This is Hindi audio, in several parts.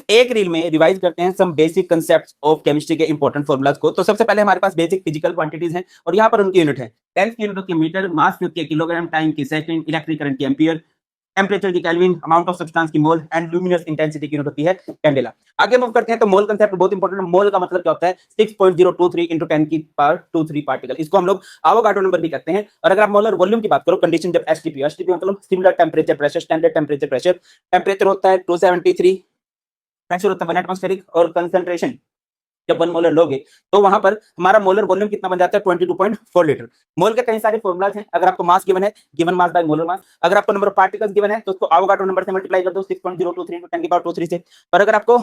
एक रील में रिवाइज करते हैं some basic concepts of chemistry के इंपॉर्टेंट फॉर्मूलाज को। तो सबसे पहले हमारे पास बेसिक फिजिकल क्वांटिटीज हैं और यहाँ पर उनकी यूनिट है। टेंस की यूनिट की मीटर, मास की किलोग्राम, टाइम की सेकंड, इलेक्ट्रिक करंट की एम्पियर, टेम्परेचर की केल्विन, अमाउंट ऑफ सब्सटेंस की मोल एंड लुमिनस इंटेंसिटी की यूनिट होती है कैंडेला। आगे मूव करते हैं तो मोल कंसेप्ट बहुत इंपॉर्टेंट है। मोल का मतलब क्या होता है? 6.023 into 10 की पावर 23 पार्टिकल। इसको हम लोग एवोगाड्रो नंबर भी कहते हैं। और अगर आप मोलर वॉल्यूम की बात करो, कंडीशन जब एसटीपी मतलब similar temperature pressure, standard temperature pressure, temperature होता है 273, प्रेशर होता है 1 एटमॉस्फेरिक और कंसंट्रेशन जब 1 मोलर लोगे तो वहां पर हमारा मोलर वॉल्यूम कितना बन जाता है? 22.4 लीटर। मोल के कई सारे फॉर्मूलाज हैं। अगर आपको मास गिवन है, given mass by molar mass. अगर आपको नंबर ऑफ पार्टिकल्स गिवन है तो उसको एवोगाड्रो नंबर से मल्टीप्लाई कर दो 6.023 into 10 की पावर 23 से। और अगर आपको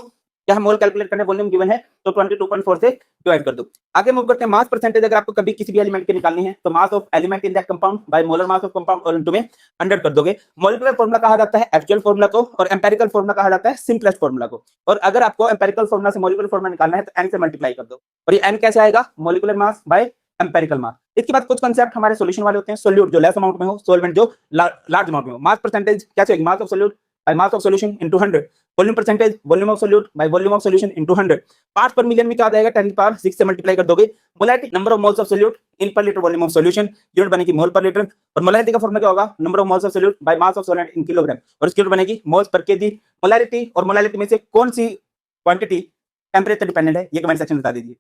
क्या मोल कैलकुलेट करने वॉल्यूम गिवन है तो 22.4 से डिवाइड कर दो। आगे मूव करते हैं मास परसेंटेज। अगर आपको कभी किसी भी एलिमेंट के निकालनी है तो mass of element in that compound by molar mass of compound और इनटू में 100 कर दोगे। मॉलिक्यूलर फॉर्मूला कहा जाता है एक्चुअल फॉर्मूला को और एम्पिरिकल फॉर्मूला कहा जाता है सिंपलेस्ट फॉर्मूला को। और अगर आपको एम्पिरिकल फॉर्मूला से मॉलिक्यूलर फॉर्मूला निकालना है तो n से मल्टीप्लाई कर दो। और ये n कैसे आएगा? मॉलिक्यूलर मास बाय एम्पिरिकल मास। इसके बाद कुछ कांसेप्ट हमारे सॉल्यूशन वाले होते हैं। सोल्यूट जो लेस अमाउंट में हो, सॉल्वेंट जो लार्ज अमाउंट में हो। मास परसेंटेज क्या चाहिए? Mass of solute by mass of solution into 100। Volume percentage volume of solute by volume of solution into 100। Parts पर मिलियन में क्या आ जाएगा? 10 की पावर 6 से मल्टीप्लाई कर दोगे। Molarity number of moles of solute in per litre volume of solution, unit बनेगी मोल पर लीटर। और मोलैरिटी का फॉर्मूला क्या होगा? Number of moles of solute by mass of solvent in kilogram और इसकी यूनिट बनेगी मोल्स पर केजी। मोलैरिटी और मोलैरिटी में से कौन सी क्वांटिटी टेंपरेचर डिपेंडेंट है? ये कमेंट सेक्शन में बता दीजिए।